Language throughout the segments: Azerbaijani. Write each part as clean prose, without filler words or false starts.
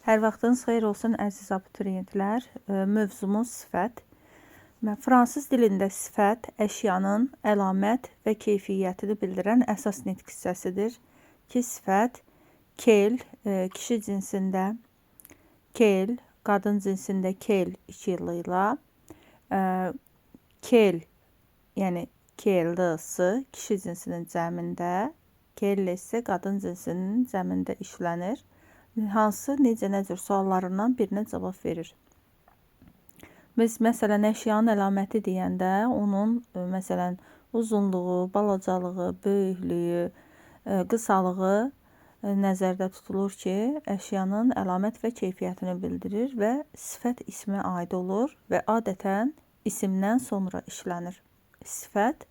Hər vaxtınız xeyir olsun əziz abituriyentlər. Mövzumuz sifət. Fransız dilində sifət əşyanın əlamət və keyfiyyətini bildirən əsas nitq hissəsidir ki, sifət kel, kişi cinsində kel, qadın cinsində kel 2 ilə, kel, yəni kellısı kişi cinsinin cəmində, kelli isə qadın cinsinin cəmində işlənir. Hansı, necə, nə cür suallarından birinə cavab verir. Biz, məsələn, əşyanın əlaməti deyəndə, onun, məsələn, uzunluğu, balacalığı, böyüklüyü, qısalığı nəzərdə tutulur ki, əşyanın əlamət və keyfiyyətini bildirir və sifət ismə aid olur və adətən isimdən sonra işlənir. Sifət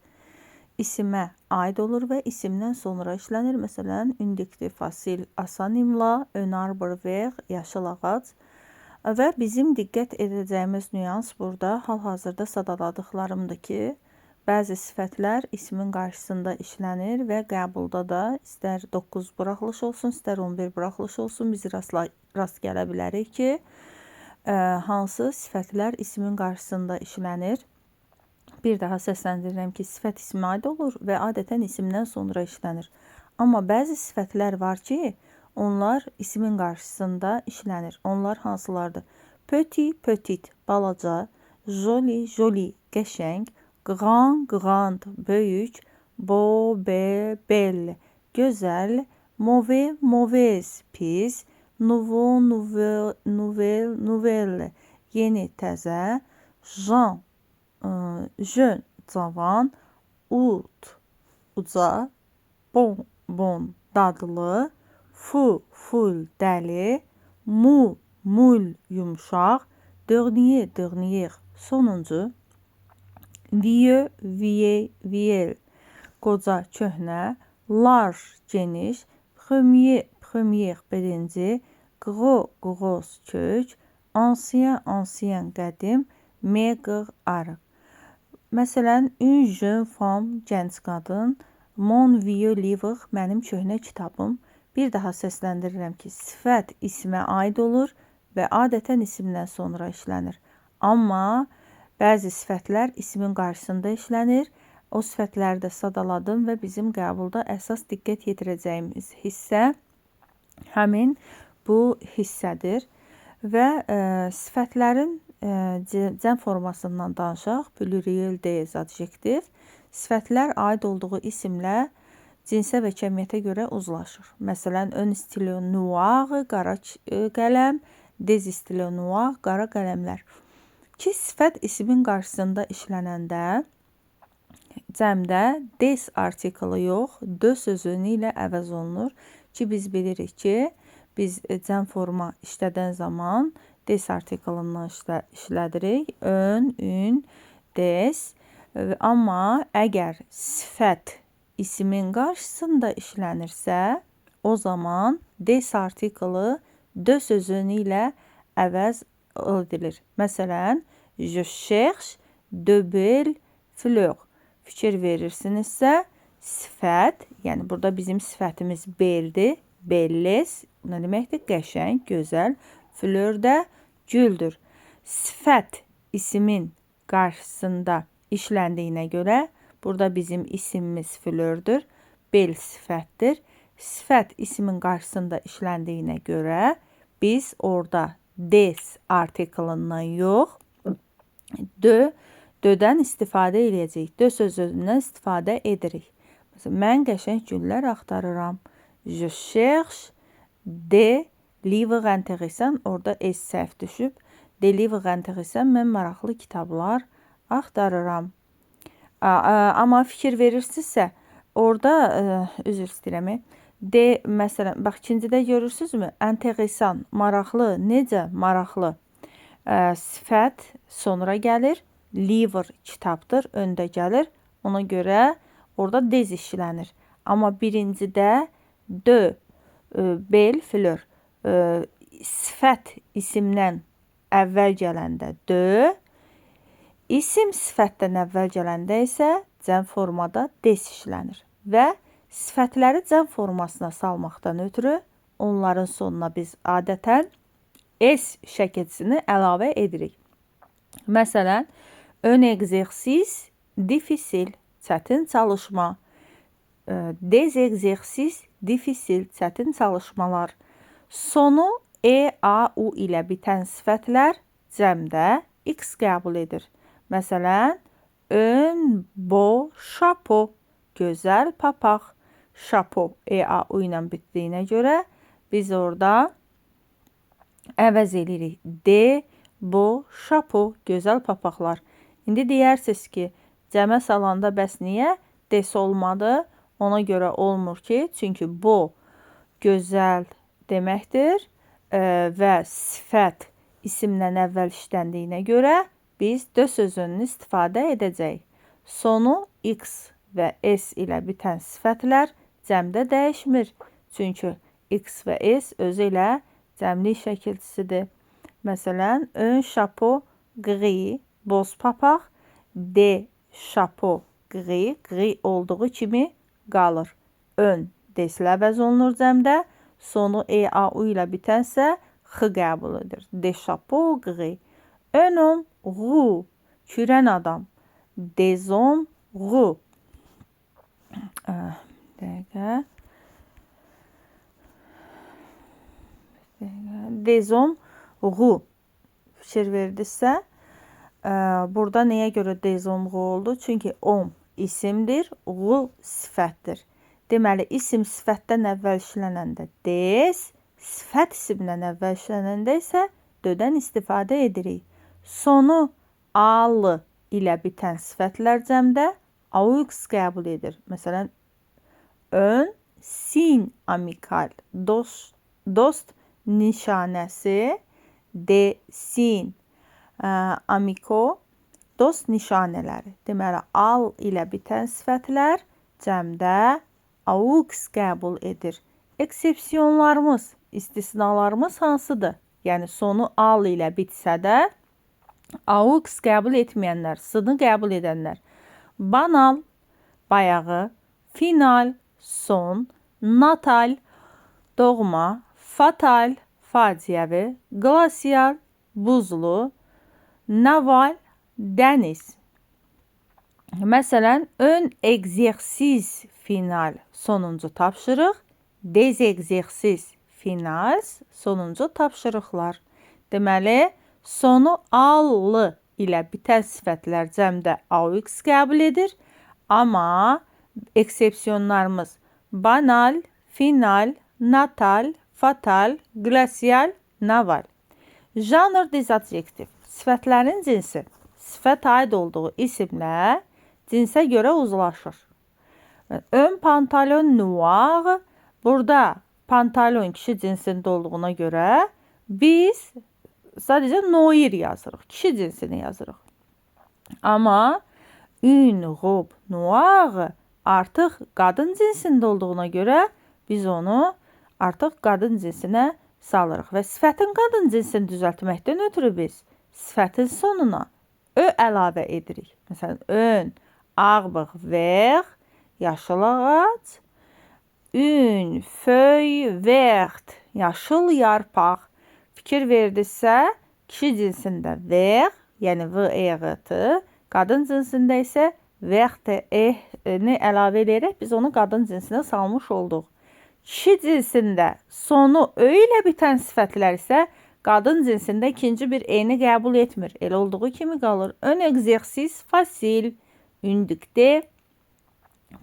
isimə aid olur və isimdən sonra işlənir. Məsələn, indiktiv fasil, asan imla, ön arbor ver, yaşıl ağac. Və bizim diqqət edəcəyimiz nüans burada hal-hazırda sadaladıqlarımdır ki, bəzi sifətlər ismin qarşısında işlənir və qəbulda da istər 9 buraxılış olsun, istər 11 buraxılış olsun, biz rast gələ bilərik ki, hansı sifətlər ismin qarşısında işlənir. Bir daha səsləndirirəm ki, sifət ismə aid olur və adətən isimdən sonra işlənir. Amma bəzi sifətlər var ki, onlar ismin qarşısında işlənir. Onlar hansılardır? Petit, petit, balaca, joli, joli, qəşəng, grand, grand, böyük, beau, belle, belle, gözəl, mauvais, mauvaise, pis, nouveau, nouvelle, nouvelle, yeni, təzə, jean, jeune, cavan, out, uca, bon, bon, dadlı, fou, ful, dəli, mou, mul, yumşaq, dernier, dernier, sonuncu, vieux, vieille, vieille, qoca, köhnə, large, geniş, premier, premier, birinci, gros, gros, kök, ancien, ancien, qədim, maigre, arıq. Məsələn, une jeune femme, gənc qadın, mon vieux livre, mənim köhnə kitabım. Bir daha səsləndirirəm ki, sifət ismə aid olur və adətən isimdən sonra işlənir. Amma bəzi sifətlər ismin qarşısında işlənir. O sifətləri də sadaladım və bizim qəbulda əsas diqqət yetirəcəyimiz hissə həmin bu hissədir. Və sifətlərin cəm formasından danışaq. Pluriel des adjektiv. Sifətlər aid olduğu isimlə cinsə və kəmiyyətə görə uzlaşır. Məsələn, ön stilo noir, qara qələm, des stilo noir, qara qələmlər. Ki, sifət ismin qarşısında işlənəndə cəmdə des artiklı yox, de sözünü ilə əvəz olunur. Ki, biz bilirik ki, biz cəm forma işlədən zaman des artiklından işlədirik. Ön, ün, des. Amma əgər sifət ismin qarşısında işlənirsə, o zaman des artiklı de sözünü ilə əvəz edilir. Məsələn, je cherche de belles fleurs. Fikir verirsinizsə, sifət, yəni burada bizim sifətimiz beldir. Belles, nə deməkdir? Qəşəng, gözəl. Fleur də güldür. Sifət isimin qarşısında işləndiyinə görə, burada bizim isimimiz flördür. Bel sifətdir. Sifət ismin qarşısında işləndiyinə görə, biz orada des artiklından yox, dödən istifadə edəcəyik. Dö sözündən istifadə edirik. Məsələn, mən qəşəng güllər axtarıram. Je cherche des livres intéressants. Orada es səhv düşüb. Des livres intéressants. Mən maraqlı kitablar axtarıram. Amma fikir verirsinizsə, orada, üzr istəyirəm, de, məsələn, bax, ikincidə görürsünüzmü? Intéressant, maraqlı, necə maraqlı? Sifət sonra gəlir. Livre kitabdır, öndə gəlir. Ona görə orada des işlənir. Amma birincidə de, bel, fleur. Sifət isimdən əvvəl gələndə de, isim sifətdən əvvəl gələndə isə cəm formada des işlənir. Və sifətləri cəm formasına salmaqdan ötürü onların sonuna biz adətən S şəkilçisini əlavə edirik. Məsələn, un exercice difficile, çətin çalışma. Des exercices difficile, çətin çalışmalar. Sonu E, A, U ilə bitən sifətlər cəmdə X qəbul edir. Məsələn, un beau chapeau, gözəl papaq. Chapeau E, A, U ilə bitdiyinə görə biz orada əvəz edirik. De, beau chapeau, gözəl papaqlar. İndi deyərsiniz ki, cəmə salanda bəs niyə des olmadı? Ona görə olmur ki, çünki beau gözəl deməkdir və sifət isimlə əvvəl işləndiyinə görə biz de sözünün istifadə edəcəyik. Sonu X və S ilə bitən sifətlər cəmdə dəyişmir. Çünki X və S özü ilə cəmlik şəkilçisidir. Məsələn, un chapeau gris, boz papaq, de chapeau gris, gris olduğu kimi qalır. Ön deslə əvəz olunur cəmdə, sonu E, A, U ilə bitənsə X qəbul edir. De chapeau gris. Un homme roux, kürən adam. Des hommes roux. Dəqiqə. Des hommes roux. Fikir verdinizsə, burada nəyə görə des hommes roux oldu? Çünki homme isimdir, roux sifətdir. Deməli, isim sifətdən əvvəl işlənəndə des, sifət isimdən əvvəl işlənəndə isə dödən istifadə edirik. Sonu A-lı ilə bitən sifətlər cəmdə AUX qəbul edir. Məsələn, un signe amical, dost nişanəsi, de signe amico, dost nişanələri. Deməli, al ilə bitən sifətlər cəmdə AUX qəbul edir. Eksepsiyonlarımız, istisnalarımız hansıdır? Yəni, sonu al ilə bitsə də AUX qəbul etməyənlər, S-ni qəbul edənlər. Banal, bayağı, final, son, natal, doğma, fatal, faciəvi, glasial, buzlu, naval, dəniz. Məsələn, un exercice final sonuncu tapşırıq, des exercices final sonuncu tapşırıqlar. Deməli, sonu allı ilə bitən sifətlər cəmdə AUX qəbul edir. Amma eksepsiyonlarımız banal, final, natal, fatal, glasial, naval. Janr dizadjektiv. Sifətlərin cinsi. Sifət aid olduğu isimlə cinsə görə uzlaşır. Un pantalon noir. Burada pantalon kişi cinsində olduğuna görə biz sadəcə noir yazırıq. Kişi cinsini yazırıq. Amma une robe noire artıq qadın cinsində olduğuna görə biz onu artıq qadın cinsinə salırıq. Və sifətin qadın cinsini düzəltməkdən ötürü biz sifətin sonuna ö əlavə edirik. Məsələn, un arbre vert, yaşıl ağac, une feuille verte, yaşıl yarpaq. Fikir verdinizsə, kişi cinsində vert, yəni V-E-R-T, qadın cinsində isə vert-E-ni əlavə edərək biz onu qadın cinsinə salmış olduq. Kişi cinsində sonu ö ilə bitən sifətlər isə qadın cinsində ikinci bir E-ni qəbul etmir. Elə olduğu kimi qalır. Un exercice facile, une dictée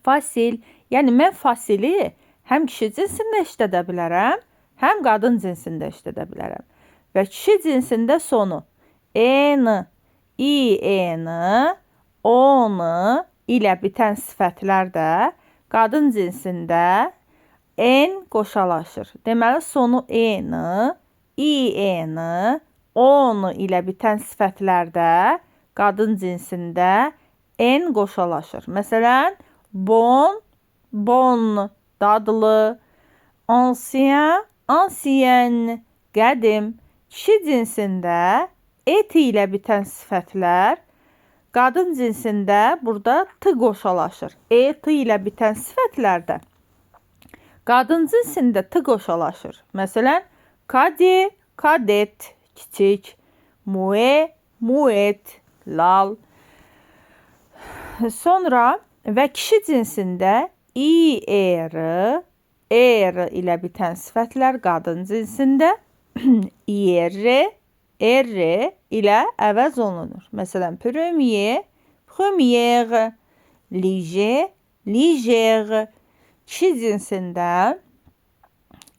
facile. Yəni, mən fasili həm kişi cinsində işlədə bilərəm, həm qadın cinsində işlədə bilərəm. Və kişi cinsində sonu E-ni, I-E-ni, O-ni ilə bitən sifətlər də qadın cinsində N qoşalaşır. Deməli, sonu E-ni, I-E-ni, O-ni ilə bitən sifətlər də qadın cinsində N qoşalaşır. Məsələn, bon, bon, dadlı, ancien, ancien, qədim. Kişi cinsində et ilə bitən sifətlər qadın cinsində burada t qoşalaşır. Et ilə bitən sifətlərdə qadın cinsində t qoşalaşır. Məsələn, Kadi kadet, kiçik, mue, muet, lal. Sonra və kişi cinsində er ilə bitən sifətlər qadın cinsində er ilə əvəz olunur. Məsələn, premier, première, léger, légère. Kişi cinsində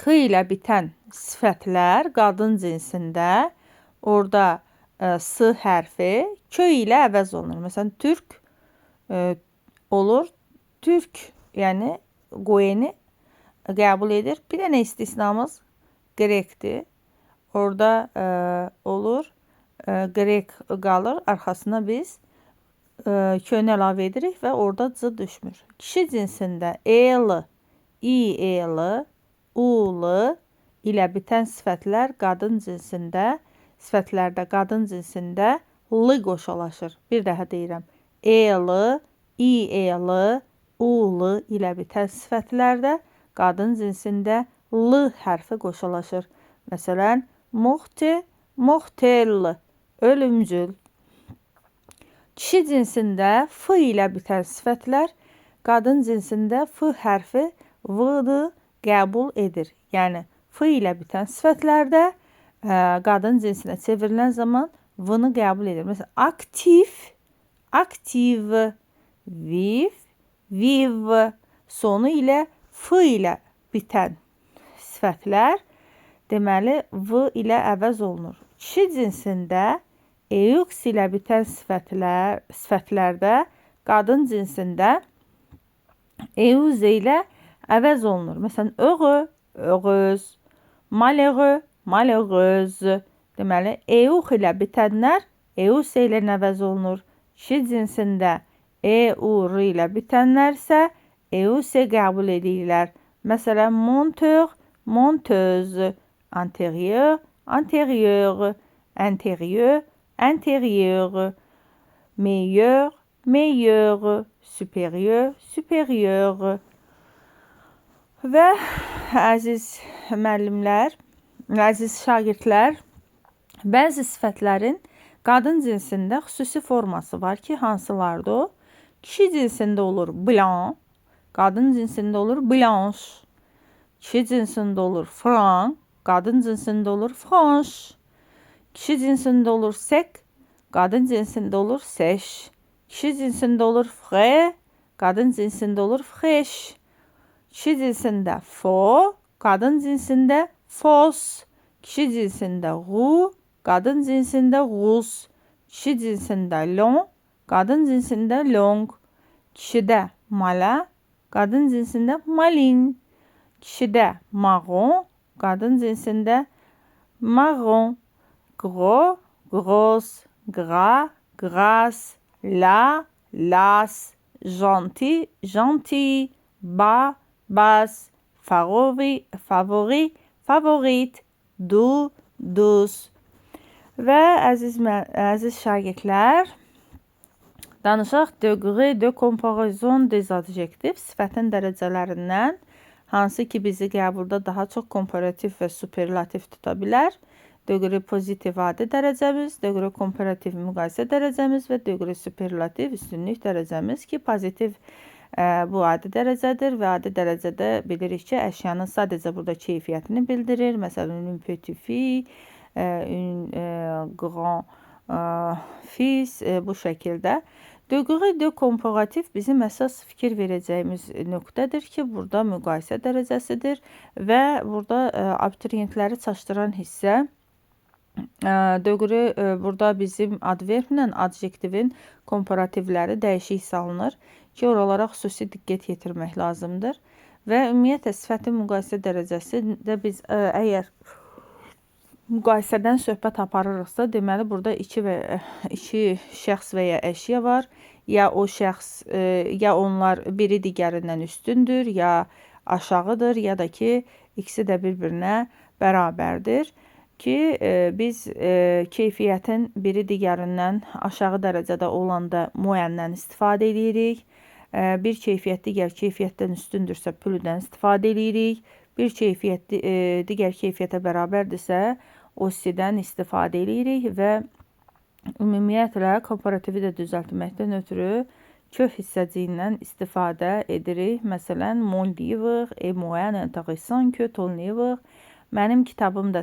k ilə bitən sifətlər qadın cinsində orada s hərfi k ilə əvəz olunur. Məsələn, türk olur. Türk, yəni qoyeni qəbul edir. Bir dənə istisnamız Qrekdir. Orada olur. Qrek qalır. Arxasına biz könü əlavə edirik və orada c düşmür. Kişi cinsində ul ilə bitən sifətlər qadın cinsində qadın cinsində l qoşulaşır. Bir daha deyirəm. Ul ilə bitən sifətlərdə qadın cinsində l hərfi qoşulaşır. Məsələn, muhtel, ölümcül. Kişi cinsində f ilə bitən sifətlər qadın cinsində f hərfi v-dı qəbul edir. Yəni, f ilə bitən sifətlərdə qadın cinsinə çevrilən zaman v-nı qəbul edir. Məsələn, aktiv, viv, sonu ilə f ilə bitən sifətlər deməli v ilə əvəz olunur. Kişi cinsində eux ilə bitən sifətlərdə qadın cinsində euz ilə əvəz olunur. Məsələn, heureux, heureuse, malheureux, malheureuse. Deməli, eux ilə bitənlər eus ilə əvəz olunur. Kişi cinsində eur ilə bitənlər isə eus qəbul edirlər. Məsələn, monteur, monteuse, antérieur, antérieur, intérieur, intérieur, meilleur, meilleur, supérieur, supérieur. Və əziz müəllimlər, əziz şagirdlər, bəzi sifətlərin qadın cinsində xüsusi forması var ki, hansılardır o? Kişi cinsində olur blanc, qadın cinsində olur blanche. Kişi cinsində olur franc, qadın cinsində olur franche. Kişi cinsində olur sec, qadın cinsində olur sèche. Kişi cinsində olur frais, qadın cinsində olur fraîche. Kişi cinsində faux, qadın cinsində fausse. Kişi cinsində roux, qadın cinsində rousse. Kişi cinsində long, qadın cinsində long. Kişidə malin, qadın cinsində malin. Kişidə marron, qadın cinsində marron. Gros, grosse, gras, grasse, las, las, gentil, gentil, bas, basse, favori, favori, favorite, doux, douce. Və əziz şagirdlər, danışaq degré de comparaison des adjektifs, sifətin dərəcələrindən, hansı ki bizi qəbulda daha çox komparativ və superlativ tuta bilər. Degré pozitiv adi dərəcəmiz, degré komparativ müqayisə dərəcəmiz və degré superlativ üstünlük dərəcəmiz ki, pozitiv bu adi dərəcədir və adi dərəcədə bilirik ki, əşyanın sadəcə burada keyfiyyətini bildirir. Məsələn, un petit fille, un grand fils bu şəkildə. Degré de komparativ bizim əsas fikir verəcəyimiz nöqtədir ki, burada müqayisə dərəcəsidir və burada abituriyentləri çaşdıran hissə degré burada bizim adverblə adjektivin komparativləri dəyişik salınır ki, oralara xüsusi diqqət yetirmək lazımdır. Və ümumiyyətlə sifətin müqayisə dərəcəsində biz əgər müqayisədən söhbət aparırıqsa, deməli burada iki şəxs və ya əşya var. Ya o şəxs, ya onlar biri digərindən üstündür, ya aşağıdır, ya da ki, ikisi də bir-birinə bərabərdir. Ki, biz keyfiyyətin biri digərindən aşağı dərəcədə olanda müəyyəndən istifadə edirik. Bir keyfiyyət digər keyfiyyətdən üstündürsə pülüdən istifadə edirik. Bir keyfiyyət digər keyfiyyətə bərabərdirsə OSI-dən istifadə edirik və ümumiyyətlə komparativi də düzəltməkdən ötürü kök hissəciyindən istifadə edirik. Məsələn, mon livre est moins intéressant que ton livre. Mənim kitabım da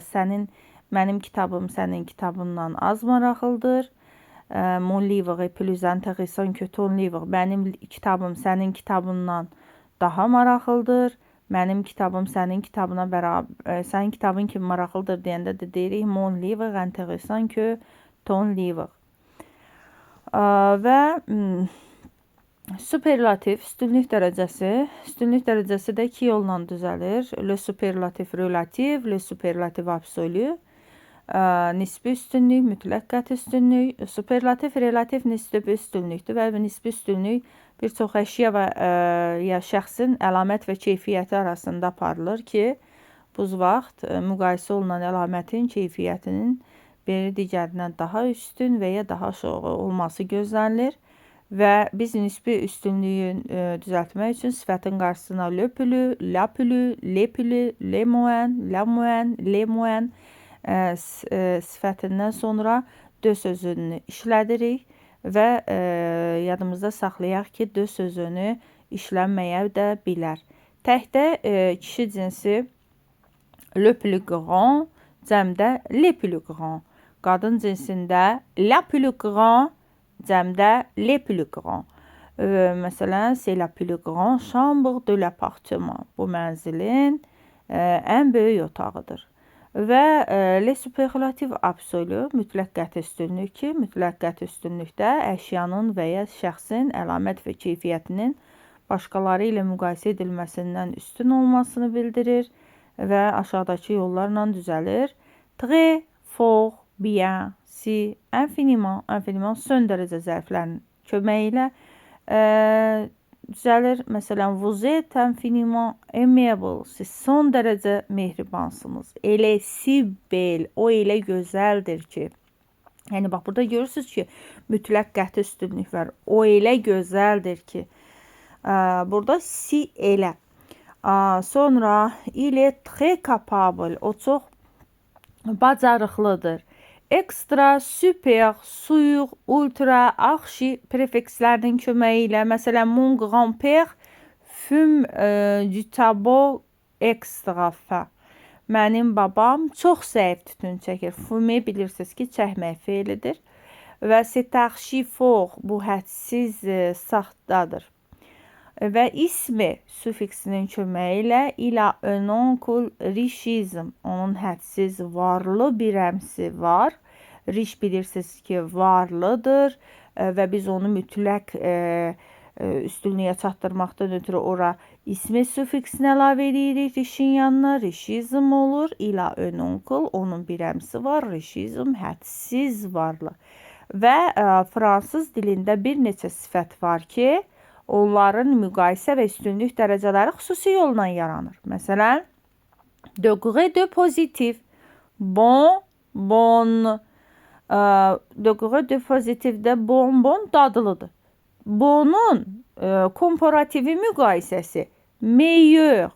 mənim kitabım sənin kitabından az maraqlıdır. Mon livre est plus intéressant que ton livre. Mənim kitabım sənin kitabından daha maraqlıdır. Mənim kitabım sənin kitabına sənin kitabın kimi maraqlıdır deyəndə də deyirik mon livre intéressant que ton livre. Və superlativ, üstünlük dərəcəsi. Üstünlük dərəcəsi də iki yolla düzəlir. Le superlatif relativ, le superlativ absolu. Nisbi üstünlük, mütləq qəti üstünlük. Superlativ relativ nisbi üstünlükdür və nisbi üstünlük bir çox əşya və ya şəxsin əlamət və keyfiyyəti arasında aparılır ki, bu vaxt müqayisə olunan əlamətin keyfiyyətinin biri digərindən daha üstün və ya daha aşağı olması gözlənilir. Və biz nisbi üstünlüyü düzəltmək üçün sifətin qarşısına le plus, la plus, le plus, le moins, la moins, le moins sifətindən sonra de sözünü işlədirik və yadımızda saxlayaq ki, de sözünü işlənməyə də bilər. Təkdə kişi cinsi le plus grand, cəmdə le plus grand. Qadın cinsində la plus grand, cəmdə le plus grand. Məsələn, c'est la plus grande chambre de l'appartement. Bu mənzilin ən böyük otağıdır. Və le superlativ absolu, mütləq qəti üstünlük ki, mütləq qəti üstünlükdə əşyanın və ya şəxsin əlamət və keyfiyyətinin başqaları ilə müqayisə edilməsindən üstün olmasını bildirir və aşağıdakı yollarla düzəlir. Très, fort, bien, si, infiniment, infiniment son dərəcə zərflərinin köməyi ilə düzəlir. Məsələn, vous êtes infiniment aimable. Siz son dərəcə mehribansınız. Elə si bel, o elə gözəldir ki. Yəni, bax, burada görürsünüz ki, mütləq qəti üstünlük var. O elə gözəldir ki. Burada si elə. Sonra, il est très capable. O çox bacarıqlıdır. Ekstra, super, sur, ultra, archi prefikslərinin köməyi ilə, məsələn, mon grand-père fume du tabac extra fin. Mənim babam çox zəif tütün çəkir. Fume bilirsiniz ki, çəkmək feilidir. Və c'est archi fort, bu hədsiz saxtadır. Və ismi sufiksinin köməyi ilə il a un oncle richisme, onun hədsiz varlı bir əmsi var. Rich bilirsiniz ki, varlıdır və biz onu mütləq üstünlüyə çatdırmaqdan ötürü ora ismi sufiksinə əlavə edirik richin yanına. Richism olur. Il a un oncle, onun bir əmsi var. Richism hədsiz varlı. Və fransız dilində bir neçə sifət var ki, onların müqayisə və üstünlük dərəcələri xüsusi yolla yaranır. Məsələn, degré de pozitiv, bon, bon. Degré de pozitivdə bonbon dadılıdır. Bonun komparativi müqayisəsi meilleur.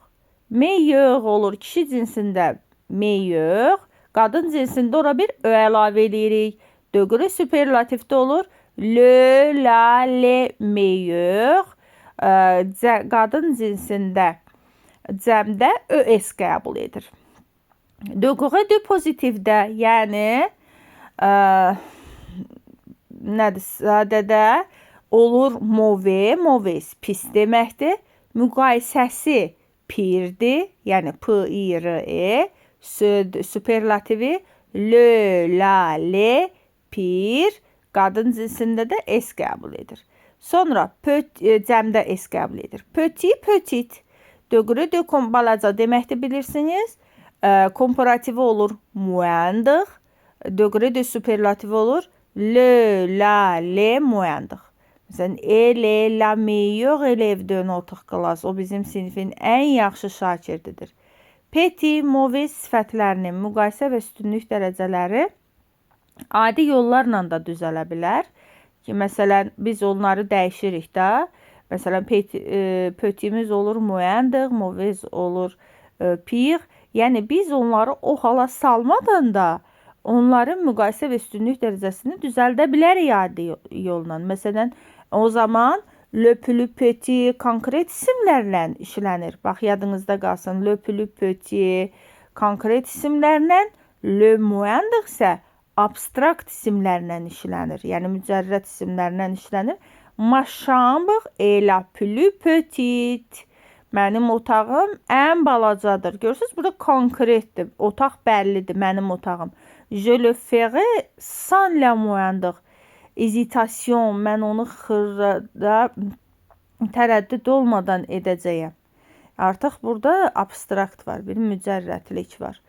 Meilleur olur. Kişi cinsində meilleur. Qadın cinsində ora bir ö əlavə edirik. Degré superlativdə olur. Le, la, le, meilleur. Qadın cinsində cəmdə ös qəbul edir. Degré de pozitivdə, yəni nədir? Sadədə olur mauvais, mauvais pis deməkdir. Müqayisəsi pirdir, yəni p-i-r-e. Superlativi le, la, le, pir. Qadın cinsində də s qəbul edir. Sonra cəmdə s qəbul edir. Petit, petit. Degré de balaca deməkdir bilirsiniz. Komparativi olur moindre. Degré de superlativi olur le, la, le, moindre. Məsələn, elle est la meilleure élève de notre classe. O bizim sinifin ən yaxşı şagirdidir. Petit, mauvais sifətlərinin müqayisə və üstünlük dərəcələri adi yollarla da düzələ bilər. Ki, məsələn, biz onları dəyişirik də. Məsələn, petimiz olur moindre, mauvais olur pire. Yəni, biz onları o hala salmadan da onların müqayisə və üstünlük dərəcəsini düzəldə bilərik adi yolla. Məsələn, o zaman le plus petit konkret isimlərlə işlənir. Bax, yadınızda qalsın. Le plus petit konkret isimlərlə, le moindre isə abstrakt isimlərlə işlənir. Yəni, mücərrəd isimlərlə işlənir. Ma chambre est la plus petite. Mənim otağım ən balacadır. Görürsünüz, burada konkretdir. Otaq bəllidir, mənim otağım. Je le ferai sans la moindre hésitation. Mən onu xırda tərəddüd olmadan edəcəyəm. Artıq burada abstrakt var, bir mücərrətlik var.